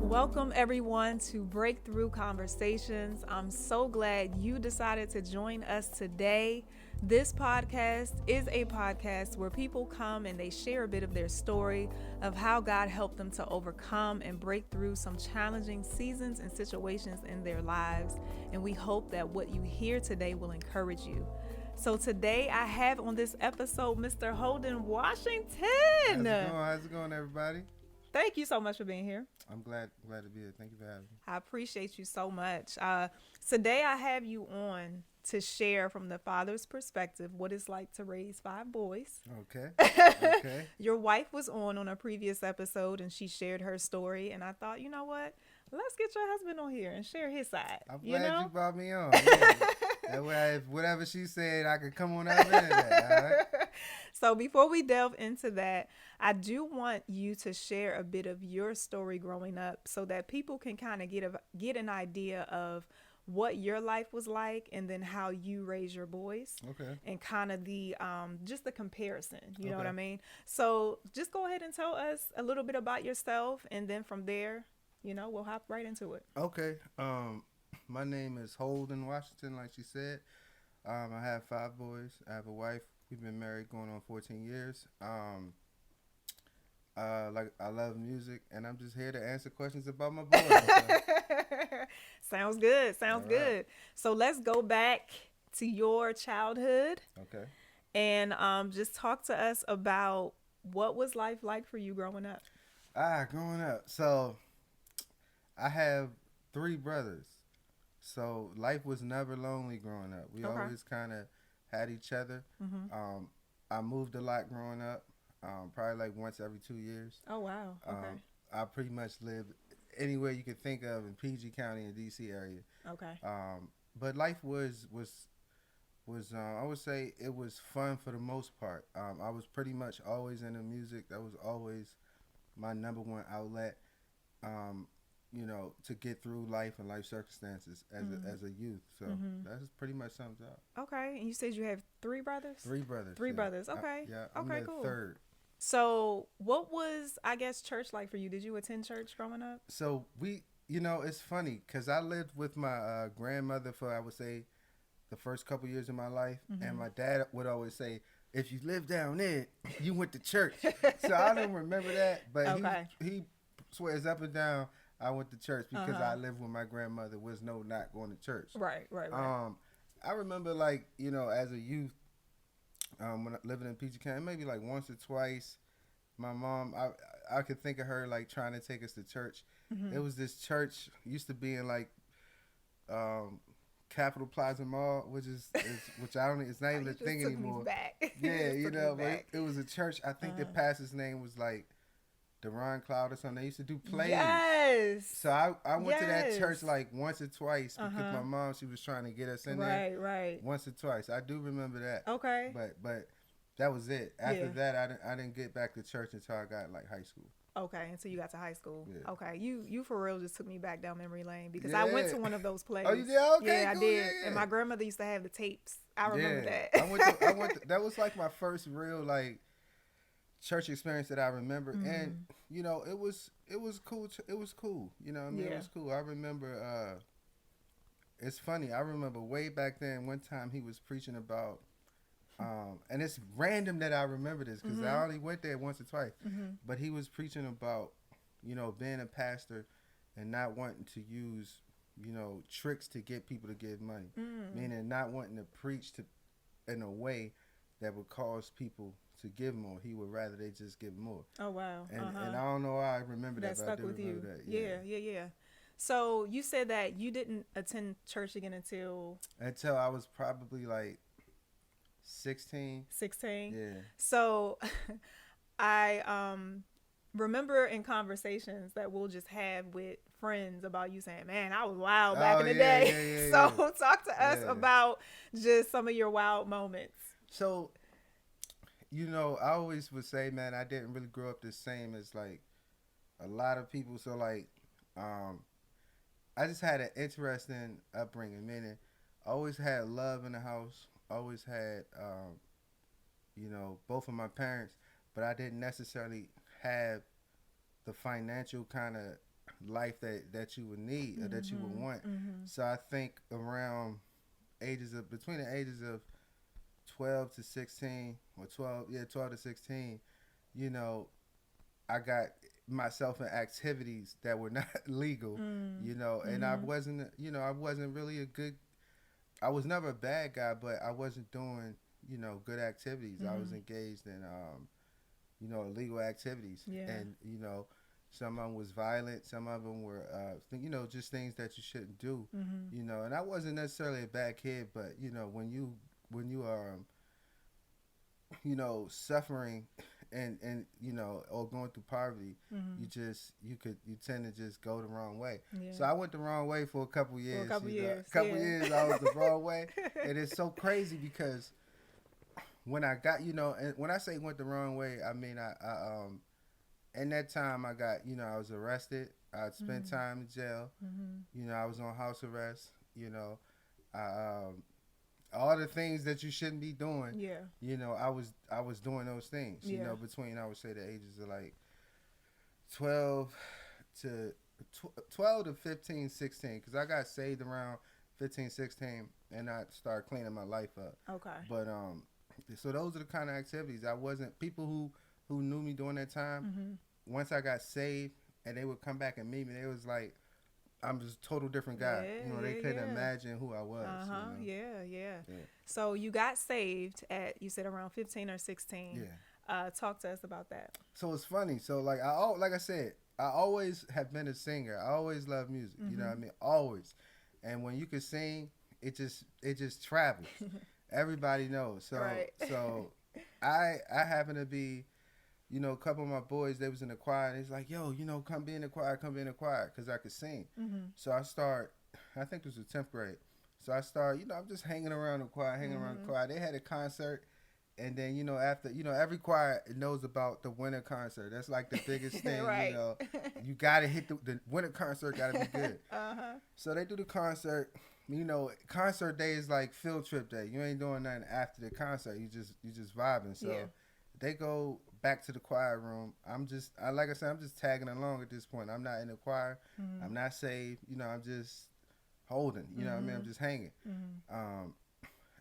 Welcome everyone to Breakthrough Conversations. I'm so glad you decided to join us today. This podcast is a podcast where people come and they share a bit of their story of how God helped them to overcome and break through some challenging seasons and situations in their lives. And we hope that what you hear today will encourage you. So today I have on this episode Mr. Holden Washington. How's it going, everybody? Thank you so much for being here. I'm glad to be here. Thank you for having me. I appreciate you so much. Today I have you on to share from the father's perspective what it's like to raise 5 boys. Okay. Okay. Your wife was on a previous episode and she shared her story, and I thought, you know what? Let's get your husband on here and share his side. I'm glad you brought me on. Yeah. That way, if whatever she said, I could come on up into that. All right? So before we delve into that, I do want you to share a bit of your story growing up so that people can kind of get an idea of what your life was like and then how you raise your boys. Okay. And kind of the just the comparison, you know what I mean? So just go ahead and tell us a little bit about yourself, and then from there, we'll hop right into it. Okay. My name is Holden Washington, like she said. I have 5 boys. I have a wife. We've been married going on 14 years. I love music, and I'm just here to answer questions about my boys. Sounds good. Sounds All good. right. So let's go back to your childhood. Okay. And just talk to us about what was life like for you growing up. Growing up. So I have 3 brothers. So life was never lonely growing up. We always kind of had each other. Mm-hmm. I moved a lot growing up, probably like once every 2 years. Oh, wow. Okay. I pretty much lived anywhere you could think of in PG County and DC area. Okay. But life was I would say it was fun for the most part. I was pretty much always into music. That was always my number one outlet. To get through life and life circumstances as a youth. So that's pretty much sums up. Okay. And you said you have 3 brothers? 3 brothers. 3 yeah. brothers. Okay. I'm okay, the cool. 3rd. So what was, I guess, church like for you? Did you attend church growing up? So it's funny because I lived with my grandmother for, I would say, the first couple years of my life. And my dad would always say, if you live down there, you went to church. So I don't remember that, but he swears up and down I went to church because I lived with my grandmother. Was not going to church. Right. I remember as a youth, when living in PG County, maybe like once or twice, my mom, I could think of her like trying to take us to church. It was this church used to be in like Capitol Plaza Mall, which I don't, it's not even a thing anymore. Yeah, but it was a church. I think the pastor's name was like Deron Cloud or something. They used to do plays. Yes. So I went to that church like once or twice because my mom, she was trying to get us in there. Right. Once or twice. I do remember that. Okay. But that was it. After that, I didn't get back to church until I got like high school. Okay, until you got to high school. Yeah. Okay, you for real just took me back down memory lane because I went to one of those plays. Oh, you did? Okay, yeah, cool. I did. Yeah. And my grandmother used to have the tapes. I remember that. I went to, that was like my first real like church experience that I remember, and it was cool. It was cool. You know what I mean? It was cool. I remember. It's funny. I remember way back then. One time he was preaching about. And it's random that I remember this because I only went there once or twice. But he was preaching about, being a pastor and not wanting to use, tricks to get people to give money. Meaning not wanting to preach in a way that would cause people to give more. He would rather they just give more. Oh, wow. And I don't know why I remember that, but stuck I do with remember you. that. Yeah. So you said that you didn't attend church again until I was probably like 16. Yeah. So I remember in conversations that we'll just have with friends about you saying, man, I was wild back in the day. So talk to us about just some of your wild moments. So, I always would say, man, I didn't really grow up the same as like a lot of people. So like, I just had an interesting upbringing, meaning I always had love in the house. Always had, both of my parents, but I didn't necessarily have the financial kind of life that you would need or that you would want. Mm-hmm. So I think around between the ages of 12 to 16 or 12 to 16, you know, I got myself in activities that were not legal, you know, and I wasn't, you know, I wasn't really I was never a bad guy, but I wasn't doing, you know, good activities. I was engaged in, you know, illegal activities. Yeah. And, you know, some of them was violent. Some of them were, you know, just things that you shouldn't do, you know. And I wasn't necessarily a bad kid, but, you know, when you are, you know, suffering and you know, or going through poverty, you tend to just go the wrong way. Yeah. So I went the wrong way for a couple years. For a couple years. A couple years I was the wrong way. And it's so crazy because when I got, you know, and when I say went the wrong way, I mean I in that time I got, you know, I was arrested. I spent time in jail. You know, I was on house arrest. You know, all the things that you shouldn't be doing. Yeah. You know, I was doing those things. Yeah. You know, between I would say the ages of like 12 to 15, 16, because I got saved around 15, 16, and I started cleaning my life up. Okay. But so those are the kind of activities. I wasn't people who knew me during that time. Once I got saved, and they would come back and meet me, they was like, I'm just a total different guy. Yeah, you know, they couldn't imagine who I was. You know? Yeah. So you got saved at, you said around 15 or 16. Yeah. Talk to us about that. So it's funny. So like like I said, I always have been a singer. I always loved music. You know what I mean? Always. And when you can sing, it just travels. Everybody knows. So right. So I happen to be, you know, a couple of my boys, they was in the choir, and he's like, yo, you know, come be in the choir, because I could sing. So I think this was 10th grade. So I started, you know, I'm just hanging around the choir, They had a concert, and then, you know, after, you know, every choir knows about the winter concert. That's like the biggest thing, right. You know. You got to hit the winter concert, got to be good. So they do the concert. You know, concert day is like field trip day. You ain't doing nothing after the concert. You just vibing. So they go back to the choir room. Like I said, I'm just tagging along at this point. I'm not in the choir. I'm not saved. You know, I'm just holding. You know what I mean? I'm just hanging.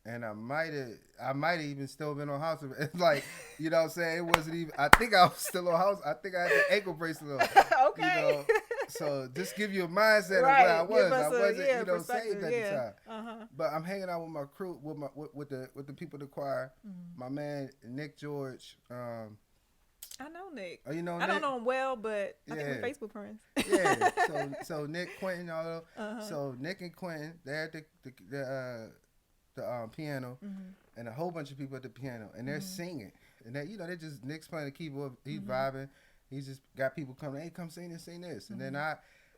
And I might have even still been on house arrest. Like, you know what I'm saying? It wasn't even, I think I was still on house. I think I had the ankle bracelet on. Okay. You know, so just give you a mindset right. of where I was. I wasn't, you know, saved at the time. But I'm hanging out with my crew, with the people in the choir. My man, Nick George. I know Nick. Oh, you know Nick? I don't know him well, but I think we're Facebook friends. Yeah. So Nick, Quentin, all so Nick and Quentin, they're at the piano, and a whole bunch of people at the piano, and they're singing, and they, you know, they just Nick's playing the keyboard, he's vibing, he's just got people coming, hey, come sing this, and then I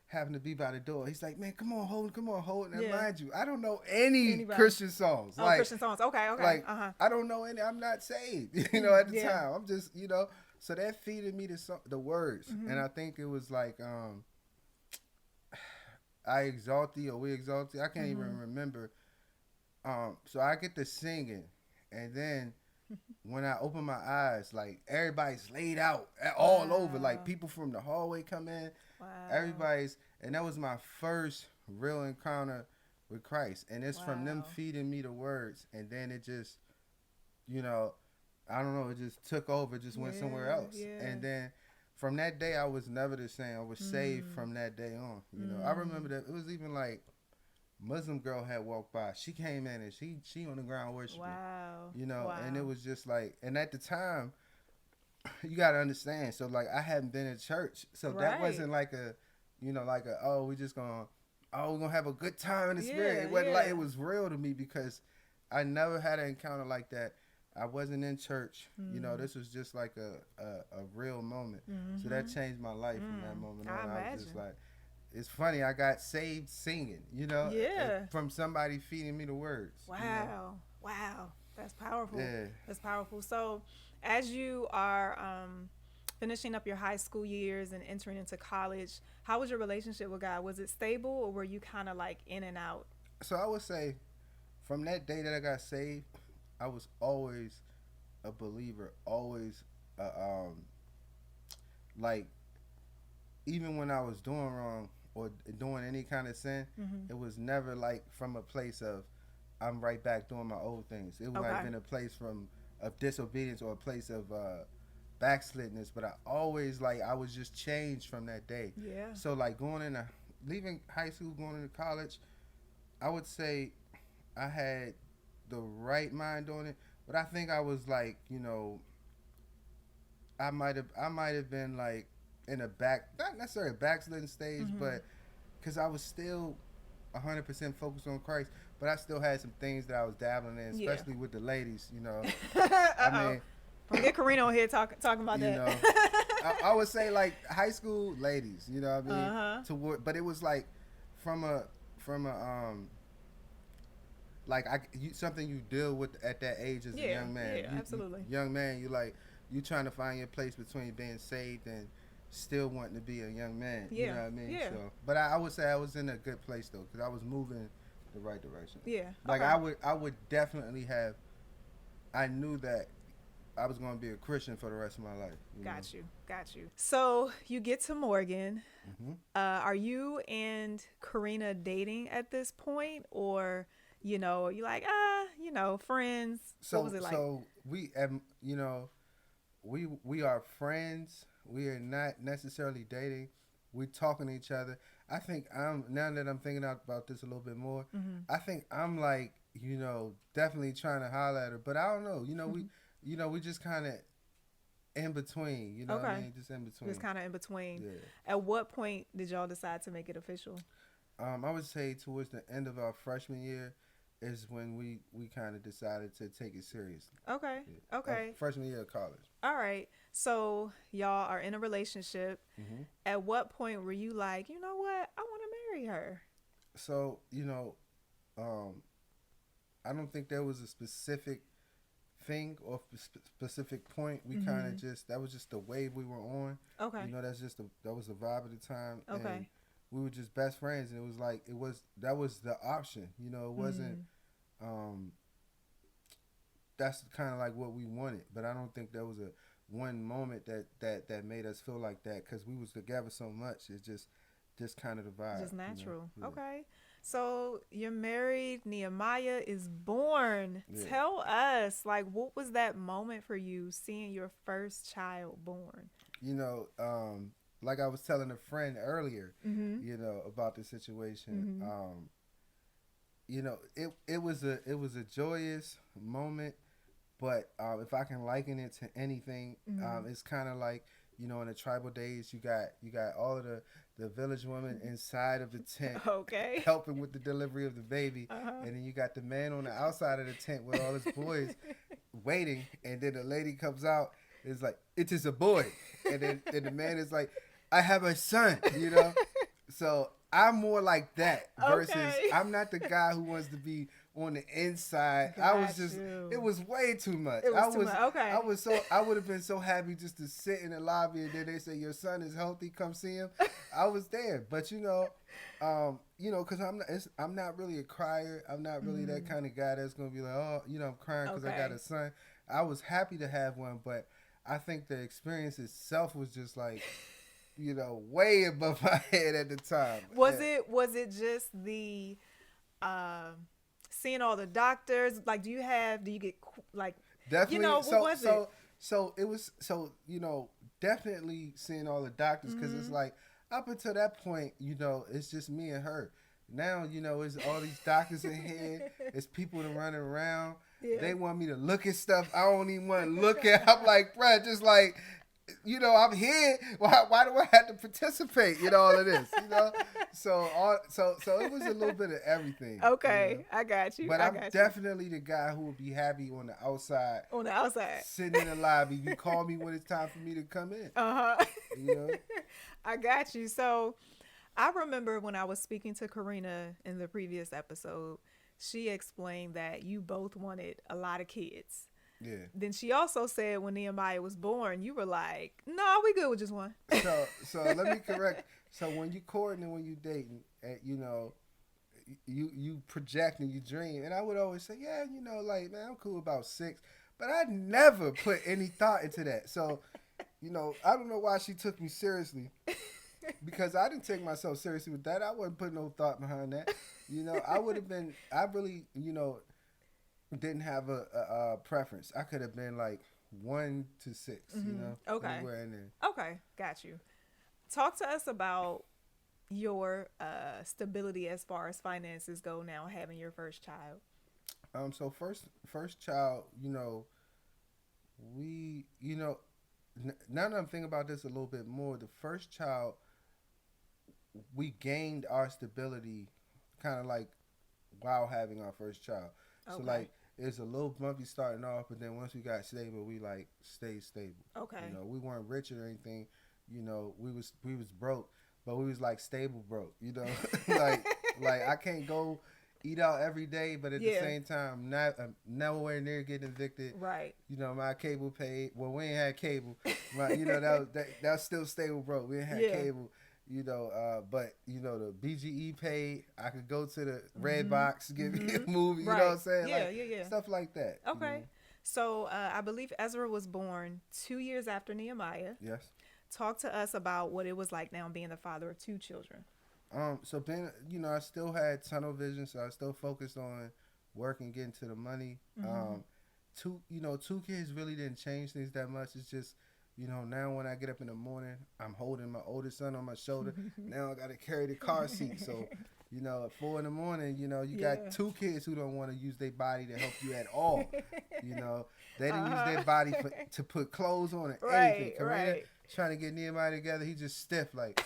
happen to be by the door. He's like, man, come on, Holden. And mind you, I don't know any Christian songs. Oh, like, Christian songs. Okay. Like, I don't know any. I'm not saved, you know, at the time. I'm just, you know, so that feeded me the words, and I think it was like, I exalt thee, or we exalt thee. I can't even remember. So I get to singing, and then when I open my eyes, like everybody's laid out all over, like people from the hallway come in, everybody's, and that was my first real encounter with Christ, and it's from them feeding me the words, and then it just, you know, I don't know, it just took over, just went somewhere else, and then from that day I was never the same. I was saved from that day on. You know, I remember that it was even like Muslim girl had walked by. She came in and she on the ground worshiping. Wow. You know, and it was just like, and at the time, you got to understand. So like, I hadn't been in church, so that wasn't like a, you know, like a, we're gonna have a good time in the spirit. It wasn't like, it was real to me because I never had an encounter like that. I wasn't in church. You know, this was just like a real moment. So that changed my life from that moment on. I was just like, it's funny, I got saved singing, you know, from somebody feeding me the words. Wow. You know? Wow. That's powerful. Yeah. That's powerful. So as you are finishing up your high school years and entering into college, how was your relationship with God? Was it stable, or were you kind of like in and out? So I would say from that day that I got saved, I was always a believer, always like even when I was doing wrong or doing any kind of sin, it was never like from a place of I'm right back doing my old things. It might have been a place from of disobedience or a place of backslidness, but I always like I was just changed from that day. Yeah. So like leaving high school, going into college, I would say I had the right mind on it, but I think I was like, I might have been like in a not necessarily a backsliding stage, but because I was still 100% focused on Christ, but I still had some things that I was dabbling in, especially with the ladies. I mean, we'll get Karina on here talking about that. I would say like high school ladies. You know what I mean? But it was like from a like something you deal with at that age as a young man. Yeah, absolutely. Young man, you trying to find your place between being saved and still wanting to be a young man. Yeah. You know what I mean? Yeah. So, but I would say I was in a good place though, because I was moving the right direction. Yeah. Like I would definitely have. I knew that I was going to be a Christian for the rest of my life. Got you. So you get to Morgan. Are you and Karina dating at this point, or you like friends? What was it like? So we we are friends. We are not necessarily dating. We're talking to each other. I think now that I'm thinking about this a little bit more, I think I'm like, definitely trying to holler at her, but I don't know. We just kind of in between. You know what I mean? Just in between. Just kind of in between. Yeah. At what point did y'all decide to make it official? I would say towards the end of our freshman year is when we kind of decided to take it seriously. Okay. Yeah. Okay. Freshman year of college. All right. So y'all are in a relationship. At what point were you like, you know what? I want to marry her. So, I don't think there was a specific thing or specific point. We kind of that was just the wave we were on. Okay. That was the vibe at the time. Okay. And we were just best friends, and it was like that was the option. It wasn't. That's kind of like what we wanted, but I don't think there was a one moment that made us feel like that, because we was together so much. It's just kind of the vibe. Just natural. Yeah. Okay. So you're married. Nehemiah is born. Yeah. Tell us, like, what was that moment for you seeing your first child born? Like I was telling a friend earlier, about the situation. It was a joyous moment, but if I can liken it to anything, it's kind of like, in the tribal days, you got all of the village women inside of the tent, helping with the delivery of the baby, and then you got the man on the outside of the tent with all his boys waiting, and then the lady comes out, is like, "It is a boy," and the man is like, "I have a son," So I'm more like that versus I'm not the guy who wants to be on the inside. It was way too much. I would have been so happy just to sit in the lobby, and then they say, "Your son is healthy, come see him." I was there, but because I'm not really a crier. I'm not really that kind of guy that's gonna be like, "Oh, I'm crying because I got a son." I was happy to have one, but I think the experience itself was just like, way above my head at the time. Was it just the seeing all the doctors? Like, do you get like, definitely? What was it? So it was definitely seeing all the doctors, because it's like up until that point, it's just me and her. Now, it's all these doctors in here. It's people that running around. Yeah. They want me to look at stuff I don't even want to look at. I'm like, bruh, just like, I'm here. Why do I have to participate? All of this, So it was a little bit of everything. Okay, I got you. But I'm definitely the guy who would be happy on the outside. On the outside, sitting in the lobby. You call me when it's time for me to come in. I got you. So, I remember when I was speaking to Karina in the previous episode, she explained that you both wanted a lot of kids. Yeah. Then she also said when Nehemiah was born, you were like, "No, we good with just one." So let me correct. So when you courting and when you dating, you project and you dream, and I would always say, "Yeah, like, man, I'm cool about 6," but I never put any thought into that. So, I don't know why she took me seriously. because I didn't take myself seriously with that. I wasn't putting no thought behind that. You know, I would have been. I really, you know, didn't have a preference. I could have been like 1 to 6. You know, anywhere in there. Okay, got you. Talk to us about your stability as far as finances go now, having your first child. So first child, you know, we, you know, now that I'm thinking about this a little bit more, the first child, we gained our stability kind of like while having our first child. Okay. So like it's a little bumpy starting off, but then once we got stable, we like stayed stable. Okay. You know, we weren't rich or anything. You know, we was broke, but we was like stable broke. You know, like I can't go eat out every day, but at the same time, I'm nowhere near getting evicted. Right. You know, my cable paid. Well, we ain't had cable. You know, that was still stable broke. We ain't had cable. You know, but you know the BGE paid. I could go to the Red Box, get me a movie. You know what I'm saying? Yeah. Stuff like that. Okay. You know? So I believe Ezra was born 2 years after Nehemiah. Yes. Talk to us about what it was like now being the father of 2 children. So being, you know, I still had tunnel vision, so I still focused on work and getting to the money. 2 kids really didn't change things that much. It's just, you know, now when I get up in the morning, I'm holding my oldest son on my shoulder. Now I got to carry the car seat. So, you know, at 4 a.m, you know, you got 2 kids who don't want to use their body to help you at all. You know, they didn't use their body to put clothes on or anything. Karina trying to get Nehemiah together, he just stiff like,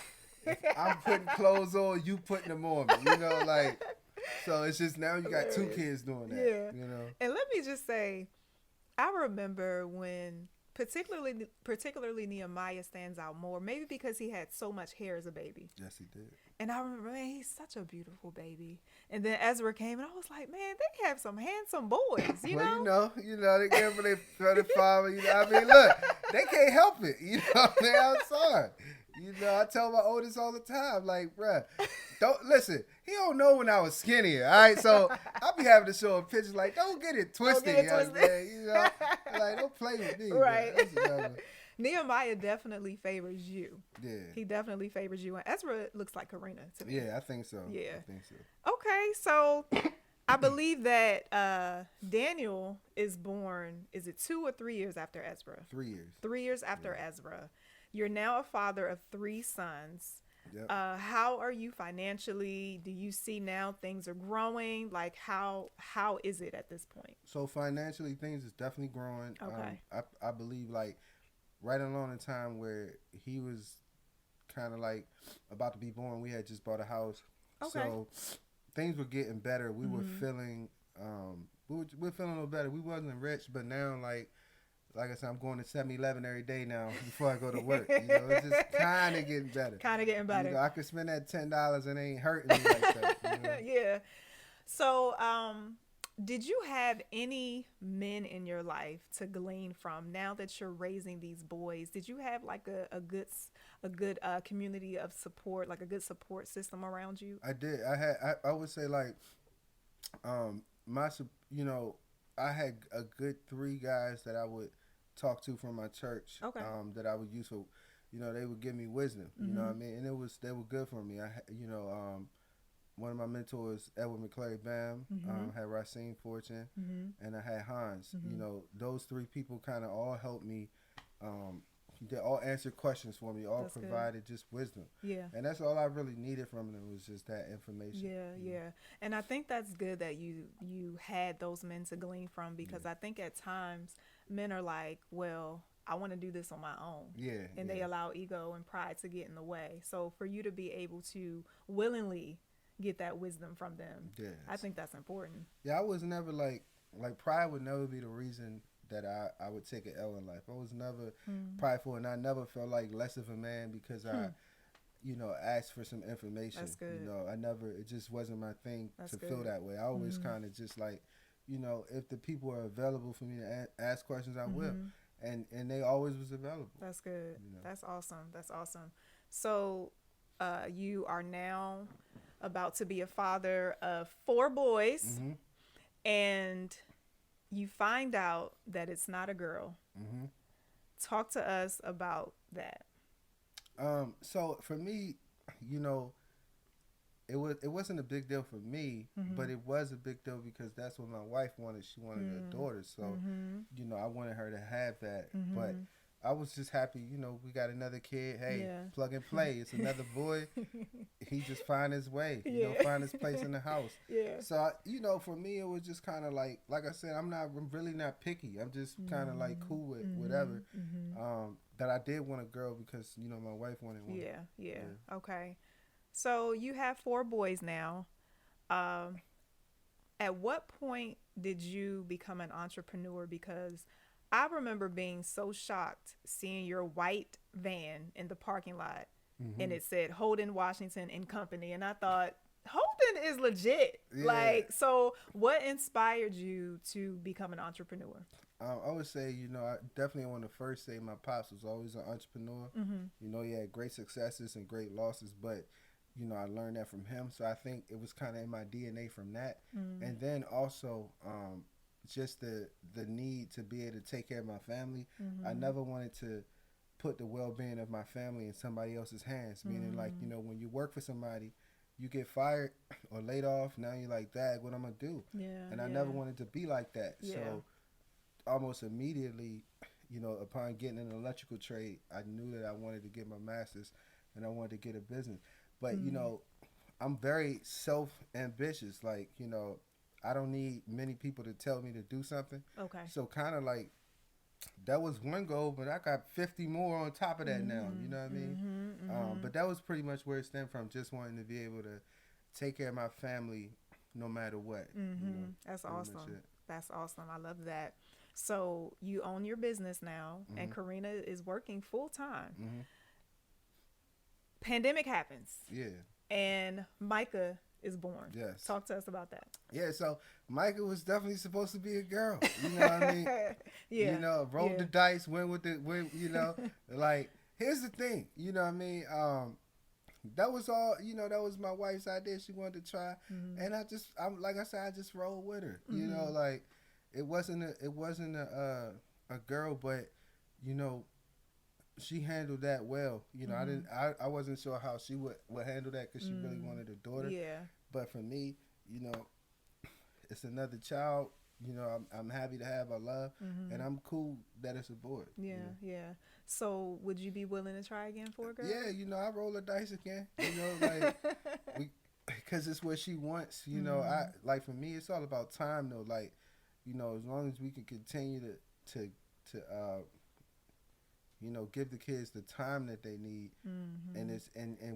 I'm putting clothes on, you putting them on me. You know, like, so it's just now you got 2 kids doing that. Yeah. You know. And let me just say, I remember when particularly Nehemiah stands out more, maybe because he had so much hair as a baby. Yes, he did. And I remember, man, he's such a beautiful baby. And then Ezra came, and I was like, man, they have some handsome boys, you know? You know, they give them their 35, you know, I mean, look, they can't help it, you know what I mean? I'm sorry. You know, I tell my oldest all the time, like, bruh, don't listen. He don't know when I was skinnier, all right? So I be having to show him pictures like, don't get it twisted, man. You know, like, don't play with me. Right. Nehemiah definitely favors you. Yeah. He definitely favors you. And Ezra looks like Karina to me. Yeah, I think so. Yeah. I think so. Okay, so I believe that Daniel is born, is it 2 or 3 years after Ezra? 3 years. 3 years after Ezra. You're now a father of 3 sons. Yep. How are you financially? Do you see now things are growing? Like how is it at this point? So financially, things is definitely growing. Okay. I believe like right along the time where he was kind of like about to be born, we had just bought a house. Okay. So things were getting better. We were feeling we're feeling a little better. We wasn't rich, but now like I said, I'm going to 7-Eleven every day now before I go to work. You know, it's just kind of getting better. You know, I could spend that $10 and it ain't hurting me like that. You know? Yeah. So, did you have any men in your life to glean from now that you're raising these boys? Did you have like a good community of support, like a good support system around you? I did. I would say like, you know, I had a good 3 guys that I would talk to from my church. Okay. That I would use for, you know, they would give me wisdom. You know what I mean? And they were good for me. One of my mentors, Edward McClary Bam, had Racine Fortune, and I had Hans. You know, those 3 people kind of all helped me. They all answered questions for me, all that's provided good. Just wisdom. Yeah. And that's all I really needed from them was just that information. Yeah. And I think that's good that you had those men to glean from, because I think at times men are like, well, I want to do this on my own. Yeah. And they allow ego and pride to get in the way. So for you to be able to willingly get that wisdom from them, I think that's important. Yeah, I was never like pride would never be the reason that I would take an L in life. I was never prideful, and I never felt like less of a man because I, you know, asked for some information. That's good. You know, it just wasn't my thing to feel that way. I always kind of just like, you know, if the people are available for me to ask questions, I will. And they always was available. That's good. You know? That's awesome. So you are now about to be a father of 4 boys, and you find out that it's not a girl. Talk to us about that. So for me, you know, it wasn't a big deal for me, but it was a big deal because that's what my wife wanted. She wanted a daughter, so you know, I wanted her to have that. But I was just happy, you know, we got another kid. Hey, plug and play. It's another boy. He just find his way, you know, find his place in the house. So you know, for me, it was just kind of like I said, I'm really not picky. I'm just kind of like cool with whatever. That I did want a girl because you know my wife wanted one. Yeah. Okay. So you have 4 boys now. At what point did you become an entrepreneur? Because I remember being so shocked seeing your white van in the parking lot and it said Holden Washington and Company. And I thought, Holden is legit. Like, so what inspired you to become an entrepreneur? I would say, you know, I definitely want to first say my pops was always an entrepreneur. You know, he had great successes and great losses, but you know, I learned that from him. So I think it was kind of in my DNA from that. And then also just the need to be able to take care of my family. I never wanted to put the well-being of my family in somebody else's hands, meaning like, you know, when you work for somebody, you get fired or laid off. Now you're like, Dad, what I'm going to do? And I never wanted to be like that. So almost immediately, you know, upon getting an electrical trade, I knew that I wanted to get my master's and I wanted to get a business. But, you know, I'm very self-ambitious. Like, you know, I don't need many people to tell me to do something. Okay. So kind of like that was one goal, but I got 50 more on top of that now. You know what I mean? But that was pretty much where it stemmed from, just wanting to be able to take care of my family no matter what. You know, that's awesome. That's awesome. I love that. So you own your business now, and Karina is working full-time. Pandemic happens. And Micah is born. Talk to us about that. So Micah was definitely supposed to be a girl. You know what I mean? You know, rolled the dice, went, you know, like, here's the thing, you know what I mean? That was all, you know, that was my wife's idea. She wanted to try. And I'm like I said, I just rolled with her. You know, like, it wasn't a girl, but, you know, she handled that well. You know, I wasn't sure how she would handle that because she really wanted a daughter. But for me, you know, it's another child. You know, I'm happy to have a love, and I'm cool that it's a boy. So would you be willing to try again for a girl? You know, I roll the dice again. You know, like because it's what she wants. You know, for me, it's all about time though. Like, you know, as long as we can continue to you know, give the kids the time that they need, and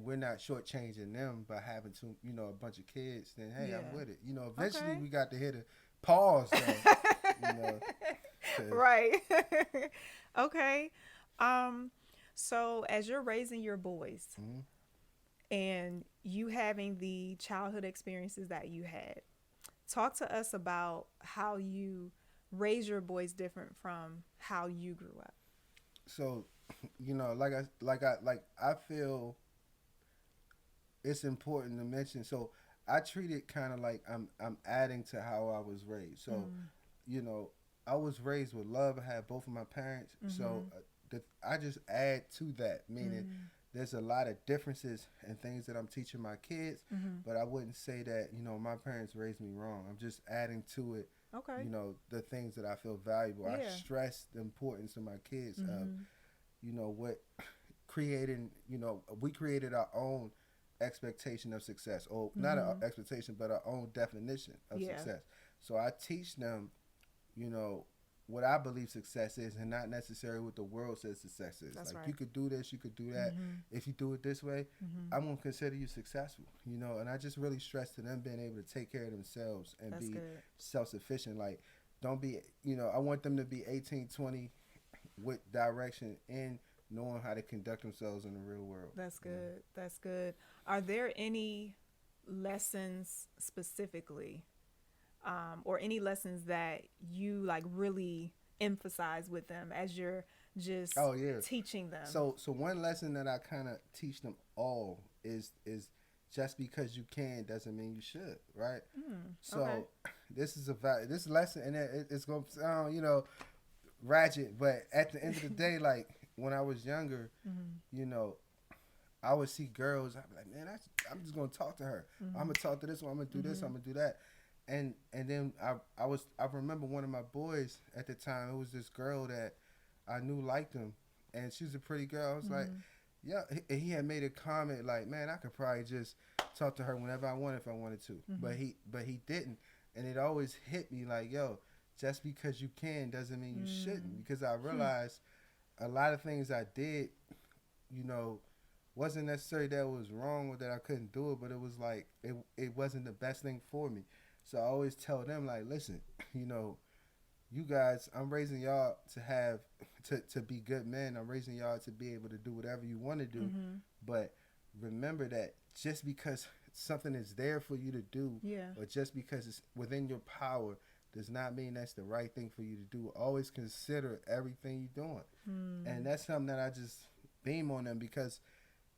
we're not shortchanging them by having to, you know, a bunch of kids. Then hey, I'm with it. You know, eventually we got to hit a pause. Though, you know, right. Okay. So as you're raising your boys, and you having the childhood experiences that you had, talk to us about how you raise your boys different from how you grew up. So, you know, I feel it's important to mention. So I treat it kind of like I'm adding to how I was raised. So, you know, I was raised with love. I had both of my parents. So I just add to that, meaning there's a lot of differences and things that I'm teaching my kids, but I wouldn't say that, you know, my parents raised me wrong. I'm just adding to it. You know, the things that I feel valuable. I stress the importance of my kids of, you know, what creating, you know, we created our own expectation of success, or not an expectation, but our own definition of success. So I teach them, you know, what I believe success is, and not necessarily what the world says success is. That's like, right. you could do this, you could do that. If you do it this way, I'm going to consider you successful, you know. And I just really stress to them being able to take care of themselves and be self-sufficient. Like, don't be, you know, I want them to be 18, 20 with direction and knowing how to conduct themselves in the real world. That's good. That's good. Are there any lessons specifically, or any lessons that you like really emphasize with them as you're just teaching them? So one lesson that I kind of teach them all is just because you can doesn't mean you should, right? So this is this lesson, and it's going to sound, you know, ratchet, but at the end of the day, like when I was younger, you know, I would see girls. I'd be like, man, I'm just gonna talk to her. I'm gonna talk to this one. I'm gonna do this. I'm gonna do that. And then I remember one of my boys at the time. It was this girl that I knew liked him, and she was a pretty girl. I was like, yeah. He had made a comment like, man, I could probably just talk to her whenever I wanted if I wanted to. But he didn't, and it always hit me like, yo, just because you can doesn't mean you shouldn't. Because I realized a lot of things I did, you know, wasn't necessarily that it was wrong or that I couldn't do it, but it was like it wasn't the best thing for me. So I always tell them like, listen, you know, you guys, I'm raising y'all to have to be good men. I'm raising y'all to be able to do whatever you want to do. But remember that just because something is there for you to do, or just because it's within your power, does not mean that's the right thing for you to do. Always consider everything you're doing. And that's something that I just beam on them because,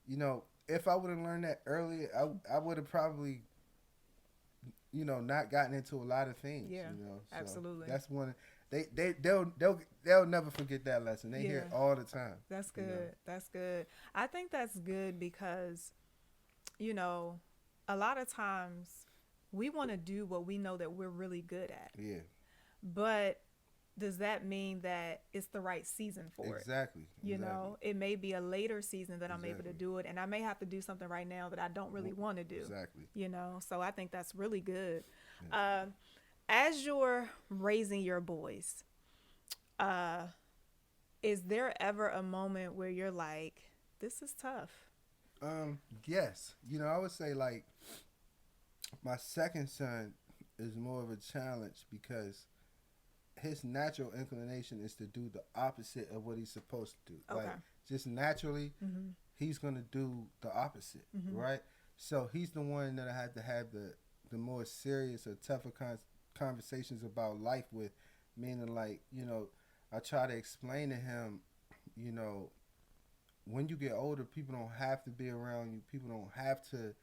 you know, if I would have learned that earlier, I would have probably, you know, not gotten into a lot of things. Yeah, you know? So absolutely. That's one. They'll never forget that lesson. They hear it all the time. That's good. You know? That's good. I think that's good because, you know, a lot of times we want to do what we know that we're really good at. Yeah. But does that mean that it's the right season for it? Exactly. You know, it may be a later season that I'm able to do it, and I may have to do something right now that I don't really want to do. Exactly. You know, so I think that's really good. Yeah. As you're raising your boys, is there ever a moment where you're like, this is tough? Yes. You know, I would say like my second son is more of a challenge because his natural inclination is to do the opposite of what he's supposed to do. Okay. Like just naturally, he's going to do the opposite, right? So he's the one that I have to have the more serious or tougher conversations about life with, meaning like, you know, I try to explain to him, you know, when you get older, people don't have to be around you. People don't have to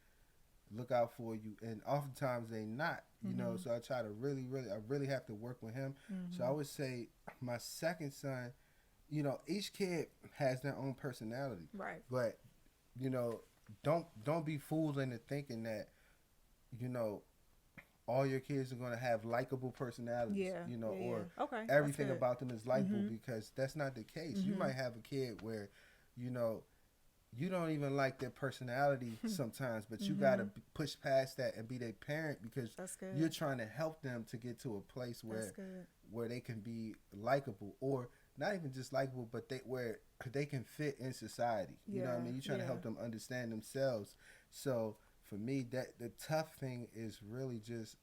look out for you, and oftentimes they not, you know. So I try to really have to work with him. So I would say my second son, you know, each kid has their own personality, right? But you know, don't be fooled into thinking that, you know, all your kids are going to have likable personalities, you know, or everything about them is likable, because that's not the case. You might have a kid where, you know, you don't even like their personality sometimes, but you got to push past that and be their parent because you're trying to help them to get to a place where they can be likable, or not even just likable, but where they can fit in society. You know what I mean? You're trying to help them understand themselves. So for me, that the tough thing is really just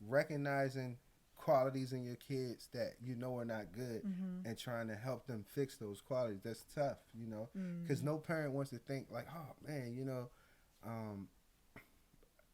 recognizing qualities in your kids that you know are not good, and trying to help them fix those qualities. That's tough, you know, because no parent wants to think like, oh man, you know,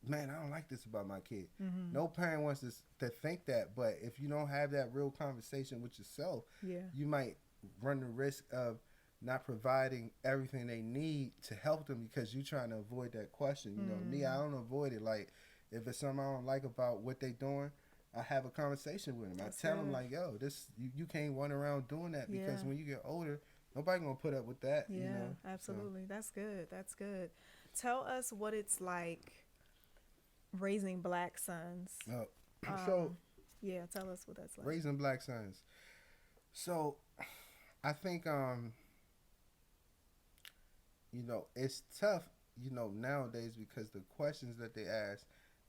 man, I don't like this about my kid. No parent wants to think that, but if you don't have that real conversation with yourself, you might run the risk of not providing everything they need to help them because you're trying to avoid that question. You know, me, I don't avoid it. Like, if it's something I don't like about what they doing, I have a conversation with them. I tell them like, yo, this you can't run around doing that, because when you get older, nobody gonna put up with that. Yeah, you know? Absolutely. So. That's good. That's good. Tell us what it's like raising black sons. So yeah, tell us what that's like. Raising black sons. So I think you know, it's tough, you know, nowadays, because the questions that they ask,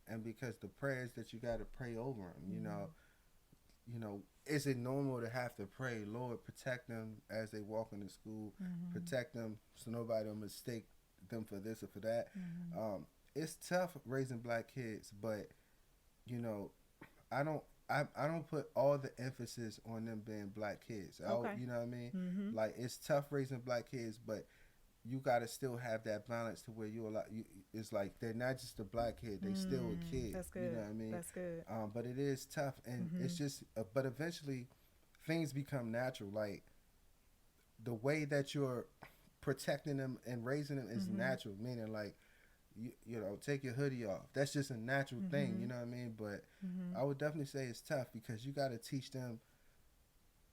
and because the prayers that you got to pray over them, you know, is it normal to have to pray, Lord, protect them as they walk into school, protect them so nobody will mistake them for this or for that. It's tough raising black kids, but you know, I don't put all the emphasis on them being black kids. You know what I mean? Like, it's tough raising black kids, but you got to still have that balance to where it's like they're not just a black kid, they still a kid. That's good. You know what I mean? That's good. But it is tough, and it's just but eventually things become natural. Like, the way that you're protecting them and raising them is natural, meaning like, you know, take your hoodie off. That's just a natural thing, you know what I mean? But I would definitely say it's tough, because you got to teach them,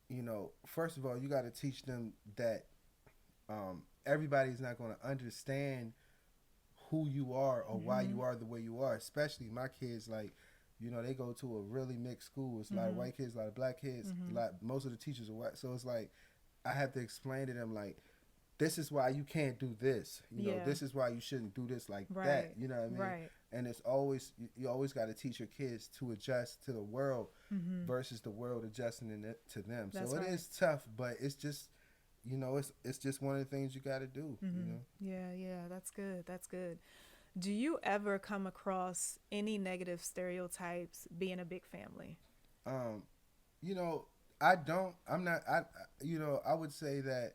you know, first of all, you got to teach them that everybody's not going to understand who you are or why you are the way you are. Especially my kids, like, you know, they go to a really mixed school. It's a lot of white kids, a lot of black kids. Most of the teachers are white. So it's like I have to explain to them, like, this is why you can't do this. You know, this is why you shouldn't do this like that. You know what I mean? Right. And it's always, you always got to teach your kids to adjust to the world versus the world adjusting to them. That's so it right. is tough, but it's just, you know, it's just one of the things you got to do. You know? Yeah, that's good. That's good. Do you ever come across any negative stereotypes being a big family? You know, I'm not, you know, I would say that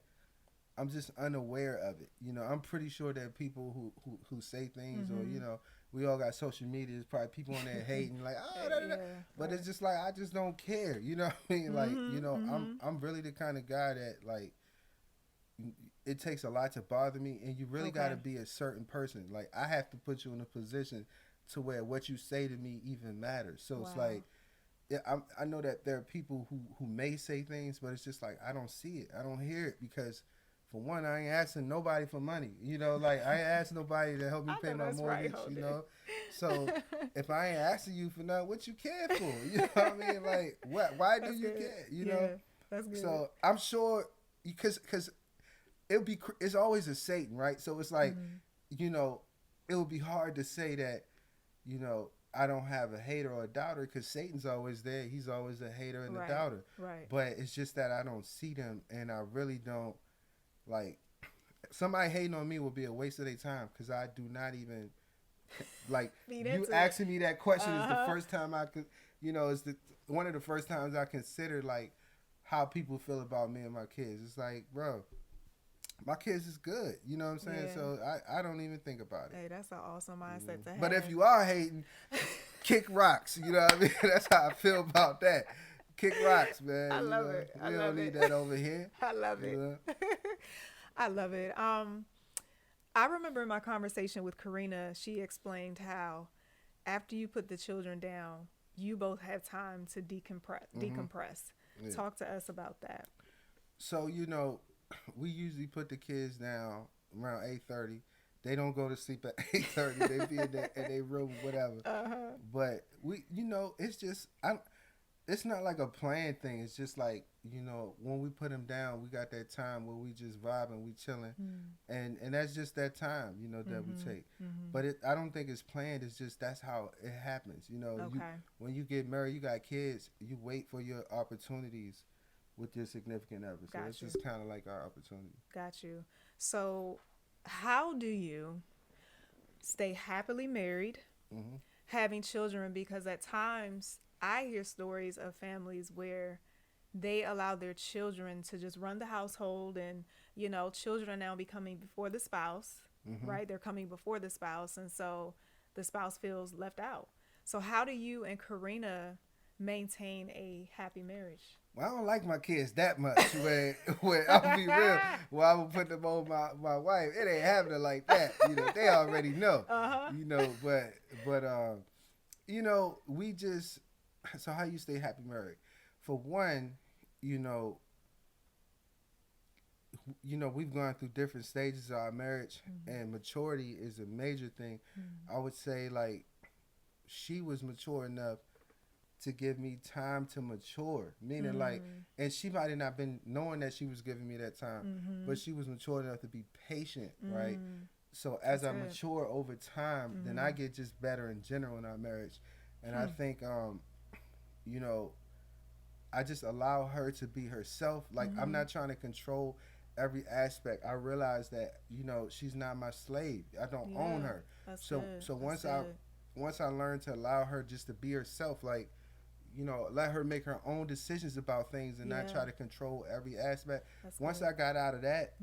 I'm just unaware of it. You know, I'm pretty sure that people who say things or, you know, we all got social media. There's probably people on there hating like, oh, da, da, da. But it's just like, I just don't care. You know what I mean? Like, you know, I'm really the kind of guy that, like, it takes a lot to bother me, and you really got to be a certain person. Like, I have to put you in a position to where what you say to me even matters. So it's like, yeah, I know that there are people who may say things, but it's just like, I don't see it. I don't hear it because, for one, I ain't asking nobody for money. You know, like, I ain't asking nobody to help me pay my mortgage, you know. So if I ain't asking you for nothing, what you care for? You know what I mean? Like, why do you care? You know? That's good. So I'm sure, because it's always a Satan, right? So it's like, you know, it would be hard to say that, you know, I don't have a hater or a doubter, because Satan's always there. He's always a hater and a doubter. Right. But it's just that I don't see them, and I really don't, like, somebody hating on me will be a waste of their time, because I do not even, like, you asking me that question is the first time I could, you know, it's one of the first times I considered, like, how people feel about me and my kids. It's like, bro, my kids is good. You know what I'm saying? Yeah. So I don't even think about it. Hey, that's an awesome mindset to have. But if you are hating, kick rocks. You know what I mean? That's how I feel about that. Kick rocks, man. I love it. We don't need that over here. I love it. I love it. I remember in my conversation with Karina, she explained how after you put the children down, you both have time to decompress. Yeah. Talk to us about that. So, you know, we usually put the kids down around 8:30. They don't go to sleep at 8:30. They be in their room, whatever. But we, you know, it's just, it's not like a planned thing. It's just like, you know, when we put them down, we got that time where we just vibing, we chilling, and that's just that time, you know, that we take. But I don't think it's planned. It's just that's how it happens. You know, when you get married, you got kids, you wait for your opportunities with your significant other. So it's just kind of like our opportunity. Got you. So how do you stay happily married, having children? Because at times I hear stories of families where they allow their children to just run the household, and, you know, children are now becoming before the spouse, right? They're coming before the spouse, and so the spouse feels left out. So how do you and Karina maintain a happy marriage? Well, I don't like my kids that much. Where I'll be real, where I will put them on my wife. It ain't happening like that. You know, they already know. You know, but you know, we just. So how you stay happy married? For one, you know, we've gone through different stages of our marriage, and maturity is a major thing. I would say, like, she was mature enough to give me time to mature, meaning like, and she might have not been knowing that she was giving me that time, but she was mature enough to be patient, right? So as I mature over time, then I get just better in general in our marriage. And I think, you know, I just allow her to be herself. Like, I'm not trying to control every aspect. I realize that, you know, she's not my slave. I don't own her. So once I learn to allow her just to be herself, like, you know, let her make her own decisions about things and not try to control every aspect. Once I got out of that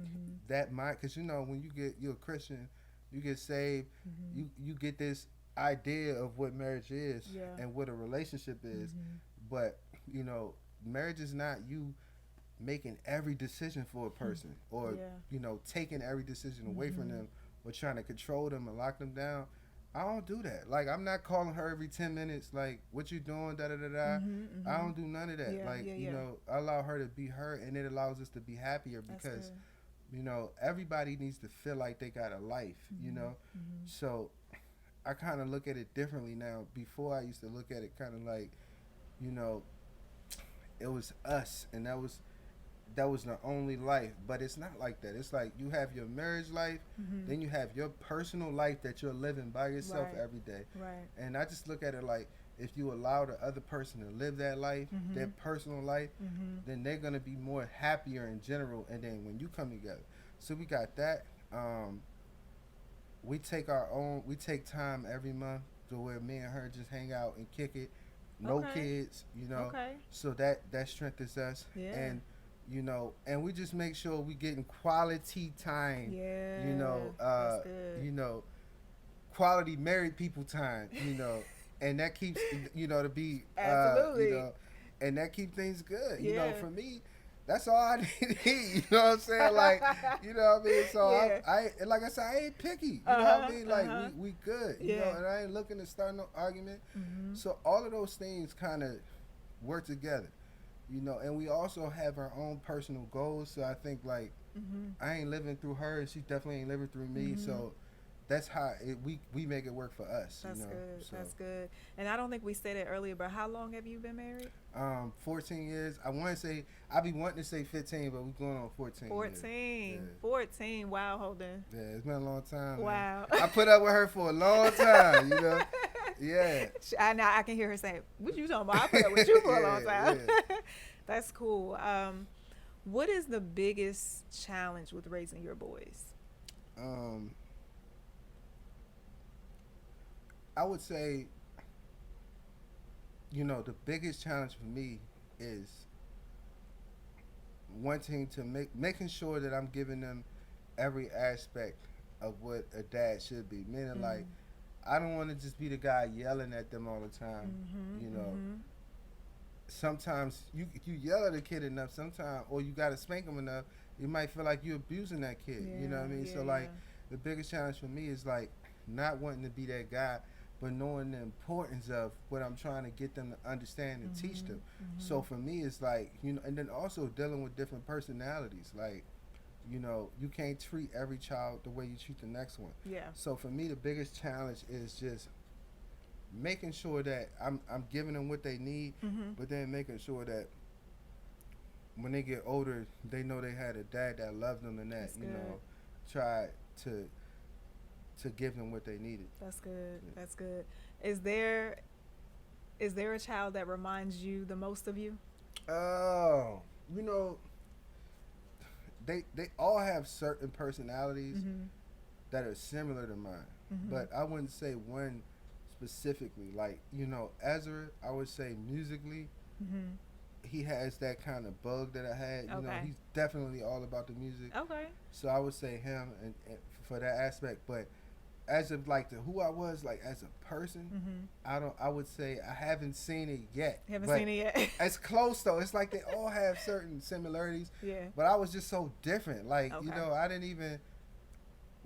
mind, because, you know, when you're a Christian, you get saved, you get this idea of what marriage is and what a relationship is. But, you know, marriage is not you making every decision for a person or, you know, taking every decision away from them or trying to control them and lock them down. I don't do that. Like, I'm not calling her every 10 minutes, like, what you doing, da-da-da-da. I don't do none of that. You know, I allow her to be her, and it allows us to be happier because you know, everybody needs to feel like they got a life, you know. So I kind of look at it differently now. Before, I used to look at it kind of like, you know, it was us, and that was the only life. But it's not like that. It's like you have your marriage life, then you have your personal life that you're living by yourself every day. Right. And I just look at it like, if you allow the other person to live that life, their personal life, then they're gonna be more happier in general. And then when you come together, so we got that. We take time every month to where me and her just hang out and kick it. No kids, you know. Okay. So that strengthens us. Yeah. And you know, and we just make sure we getting quality time. Yeah. You know, that's good. You know, quality married people time. You know. And that keeps, you know, to be, absolutely. You know, and that keep things good. Yeah. You know, for me, that's all I need. You know what I'm saying? Like, you know what I mean? So I like I said, I ain't picky. You know what I mean? Like we good. You know, and I ain't looking to start no argument. So all of those things kind of work together. You know, and we also have our own personal goals. So I think like I ain't living through her, and she definitely ain't living through me. So that's how we make it work for us. That's you know? good. So. That's good. And I don't think we said it earlier, but how long have you been married? 14 years. I want to say, I be wanting to say 15, but we're going on 14. 14. Yeah. 14. Wow, Holden. Yeah, it's been a long time. Wow. Man. I put up with her for a long time, you know? Yeah. Now I can hear her saying, what you talking about? I put up with you for a long time. Yeah. That's cool. What is the biggest challenge with raising your boys? I would say, you know, the biggest challenge for me is wanting to making sure that I'm giving them every aspect of what a dad should be. Meaning, like, I don't want to just be the guy yelling at them all the time. You know, sometimes you yell at a kid enough, sometimes, or you got to spank them enough, you might feel like you're abusing that kid. You know what I mean? So, like, the biggest challenge for me is, like, not wanting to be that guy, but knowing the importance of what I'm trying to get them to understand and teach them. So for me, it's like, you know, and then also dealing with different personalities. Like, you know, you can't treat every child the way you treat the next one. Yeah. So for me, the biggest challenge is just making sure that I'm giving them what they need, but then making sure that when they get older, they know they had a dad that loved them and that, you know, tried to give them what they needed. That's good. Yeah. That's good. Is there a child that reminds you the most of you? Oh, you know, they all have certain personalities that are similar to mine, but I wouldn't say one specifically. Like, you know, Ezra, I would say musically, he has that kind of bug that I had. You know, he's definitely all about the music. Okay. So I would say him and for that aspect, but as of like who I was like as a person, I would say I haven't seen it yet. Haven't seen it yet. It's close though. It's like they all have certain similarities. Yeah. But I was just so different. Like, you know, I didn't even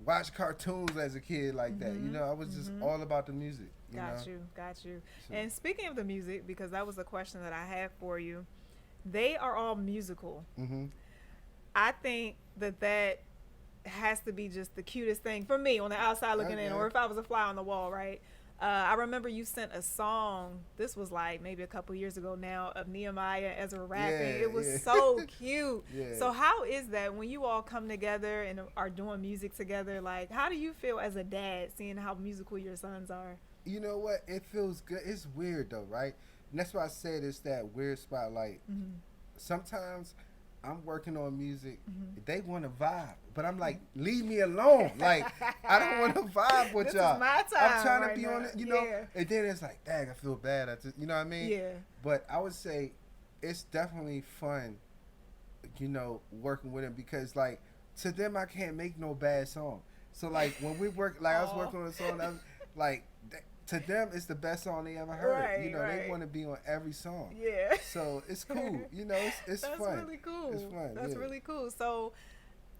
watch cartoons as a kid like that. You know, I was just all about the music. Got you. So. And speaking of the music, because that was a question that I had for you, they are all musical. I think that has to be just the cutest thing for me on the outside looking in, or if I was a fly on the wall, right? I remember you sent a song, this was like maybe a couple years ago now, of Nehemiah and Ezra rapping. It was so cute. So how is that when you all come together and are doing music together? Like, how do you feel as a dad seeing how musical your sons are? You know what? It feels good. It's weird though, right? And that's why I said it's that weird spot. Like, sometimes I'm working on music. They want to vibe, but I'm like, leave me alone. Like, I don't want to vibe with y'all. Is my time. I'm trying to be on it, you know. And then it's like, dang, I feel bad. You know what I mean? Yeah. But I would say it's definitely fun, you know, working with them, because like to them I can't make no bad song. So like when we work, like I was working on a song, that was, like. To them, it's the best song they ever heard. Right, you know, they want to be on every song. Yeah. So it's cool. You know, it's That's fun. That's really cool. It's fun. That's really cool. So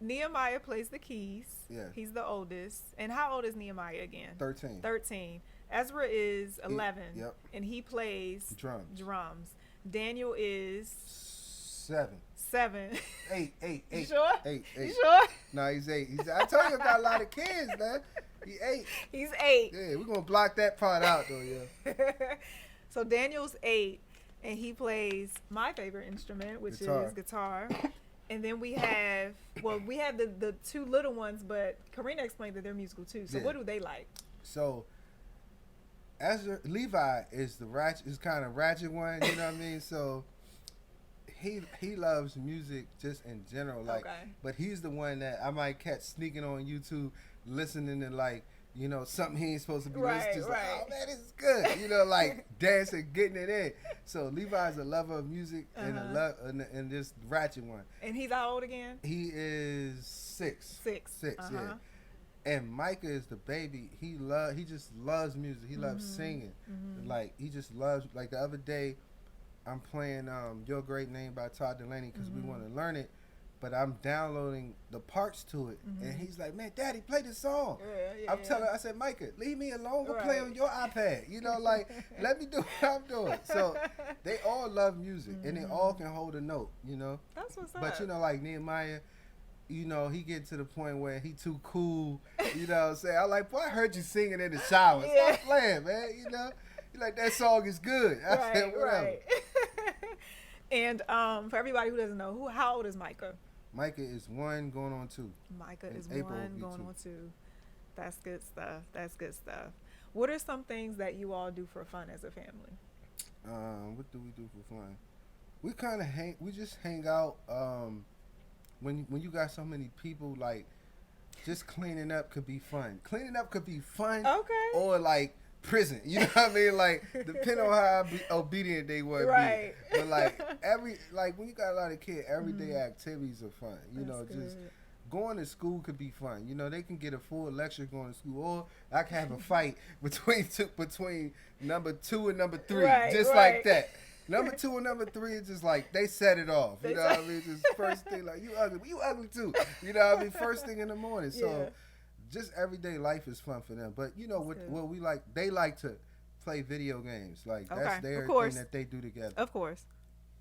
Nehemiah plays the keys. Yeah. He's the oldest. And how old is Nehemiah again? 13. Ezra is 11. Yep. And he plays drums. Daniel is 7. 7. 8. You sure? 8. You sure? No, he's 8. I told you I got a lot of kids, man. He 8. He's 8. Yeah, we're gonna block that part out though, yeah. So Daniel's 8, and he plays my favorite instrument, which is guitar. And then we have the 2 little ones, but Karina explained that they're musical too. So what do they like? So Levi is kind of ratchet one, you know what I mean? So he loves music just in general, like, but he's the one that I might catch sneaking on YouTube, listening to, like, you know, something he ain't supposed to be listening to. Like, oh man, this is good, you know, like dancing, getting it in. So Levi's a lover of music and this ratchet one. And he's how old again? He is 6. 6, yeah. And Micah is the baby. He just loves music. He loves singing. Like, he just loves, like, the other day I'm playing Your Great Name by Todd Delaney because we want to learn it, but I'm downloading the parts to it, and he's like, man, Daddy, play this song. I'm telling, I said, Micah, leave me alone. Go play on your iPad. You know, like, let me do what I'm doing. So they all love music, and they all can hold a note, you know. That's what's up. But, you know, like Nehemiah, you know, he get to the point where he too cool, you know what I'm saying? I'm like, boy, I heard you singing in the shower. Stop playing, man, you know? You're like, that song is good. I said, whatever. And for everybody who doesn't know, how old is Micah? Micah is 1 going on 2. Micah is 1 going on 2. That's good stuff. That's good stuff. What are some things that you all do for fun as a family? What do we do for fun? We kind of we just hang out. When you got so many people, like, just cleaning up could be fun. Cleaning up could be fun. Okay. Or like prison. You know what I mean? Like, depending on how obedient they want to be. But like when you got a lot of kids, everyday activities are fun. You know, just going to school could be fun. You know, they can get a full lecture going to school, or I can have a fight between number 2 and number 3, like that. Number 2 and number 3 is just like, they set it off. You know what I mean? Just first thing, like, you ugly too. You know what I mean? First thing in the morning. So just everyday life is fun for them. But you know what we like? They like to play video games. Like, that's their thing that they do together. Of course.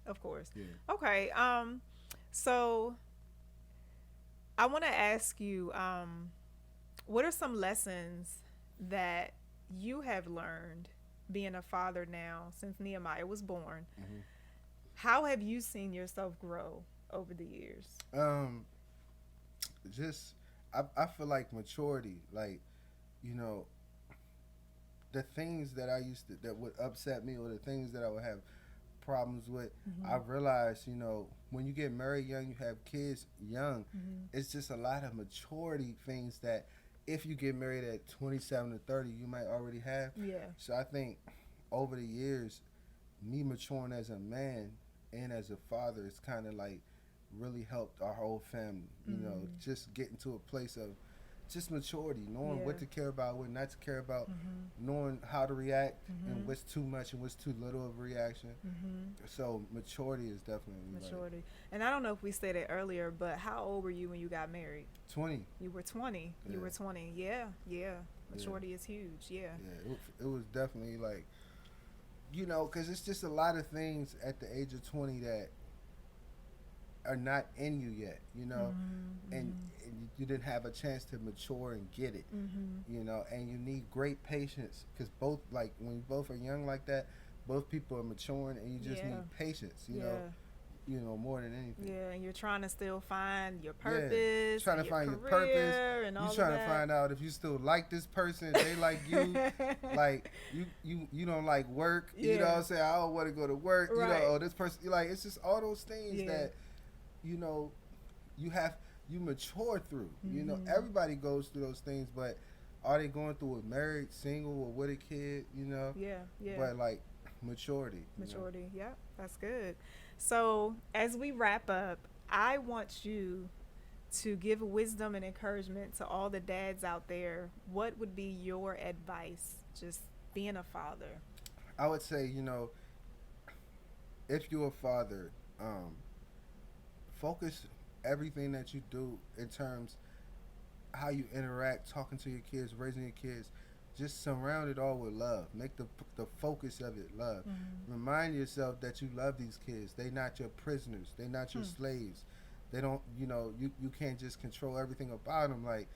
Yeah. Okay. So I want to ask you, what are some lessons that you have learned being a father now since Nehemiah was born? How have you seen yourself grow over the years? I feel like maturity, like, you know, the things that that would upset me, or the things that I would have problems with, I realized, you know, when you get married young, you have kids young, it's just a lot of maturity things that if you get married at 27 to 30, you might already have. So I think over the years, me maturing as a man and as a father, it's kind of like really helped our whole family, you know, just getting to a place of just maturity, knowing what to care about, what not to care about, knowing how to react, and what's too much and what's too little of a reaction. So maturity is definitely maturity. And I don't know if we said it earlier, but how old were you when you got married? 20. You were 20. You were 20. Yeah. Maturity is huge. Yeah. It was definitely like, you know, because it's just a lot of things at the age of 20 that are not in you yet, you know, and you didn't have a chance to mature and get it, you know, and you need great patience, because both, like, when you both are young like that, both people are maturing, and you just need patience, you know, more than anything. Yeah, and you're trying to still find your purpose, trying to find your purpose, and all you're trying to find out if you still like this person, they like you, like you don't like work, you know what I'm saying? I don't want to go to work, you know, oh, this person, like, it's just all those things that, you know, you mature through. You know, everybody goes through those things, but are they going through it married, single, or with a kid, you know? But, like, maturity. Yeah, that's good. So as we wrap up, I want you to give wisdom and encouragement to all the dads out there. What would be your advice, just being a father? I would say, you know, if you're a father, focus everything that you do in terms how you interact, talking to your kids, raising your kids. just surround it all with love. Make the focus of it love. Remind yourself that you love these kids. They not your prisoners. They not your slaves. They don't, you can't just control everything about them. Like,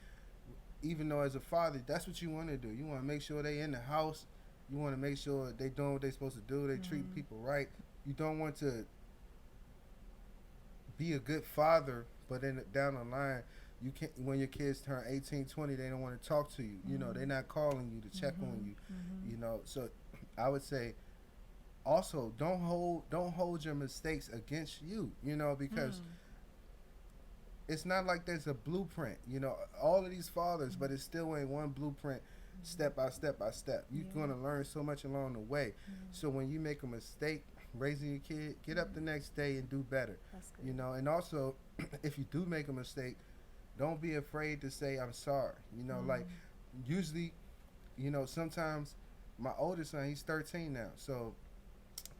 even though as a father, that's what you want to do. You want to make sure they in the house. You want to make sure they doing what they supposed to do. They treat people right. You don't want to be a good father, but then down the line, you can't. When your kids turn 18, 20, they don't want to talk to you. They're not calling you to check on you. So I would say, also don't hold your mistakes against you. Because it's not like there's a blueprint. All of these fathers, but it still ain't one blueprint. Step by step by step, you're gonna learn so much along the way. So when you make a mistake raising your kid, get up the next day and do better. That's good. And also, if you do make a mistake, don't be afraid to say I'm sorry. Like usually, sometimes my oldest son, he's 13 now, so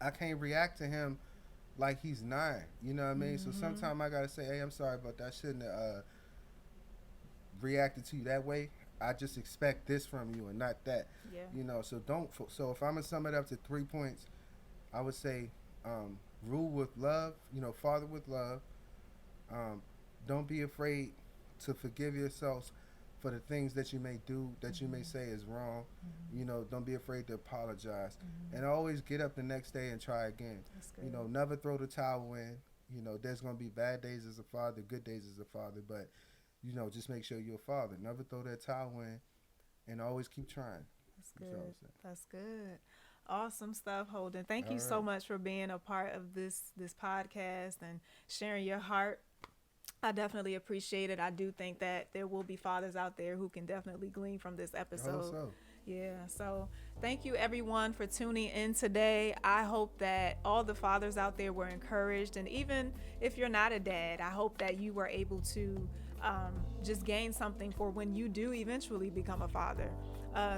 I can't react to him like he's 9. You know what I mean? So sometimes I gotta say, hey, I'm sorry about that. I shouldn't have reacted to you that way. I just expect this from you and not that. Yeah. So so if I'm gonna sum it up to 3 points, I would say rule with love, father with love. Don't be afraid to forgive yourselves for the things that you may do, that you may say is wrong. Don't be afraid to apologize. And always get up the next day and try again. That's good. Never throw the towel in. There's going to be bad days as a father, good days as a father, but just make sure you're a father. Never throw that towel in, and always keep trying. That's good. That's good. Awesome stuff, Holden. Thank you so much for being a part of this podcast and sharing your heart. I definitely appreciate it. I do think that there will be fathers out there who can definitely glean from this episode. Yeah. So thank you everyone for tuning in today. I hope that all the fathers out there were encouraged. And even if you're not a dad, I hope that you were able to just gain something for when you do eventually become a father.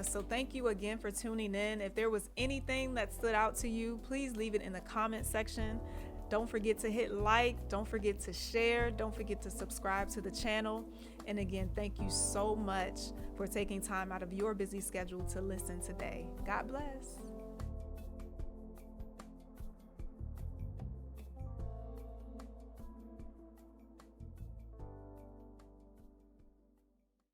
So thank you again for tuning in. If there was anything that stood out to you, please leave it in the comment section. Don't forget to hit like, don't forget to share, don't forget to subscribe to the channel. And again, thank you so much for taking time out of your busy schedule to listen today. God bless.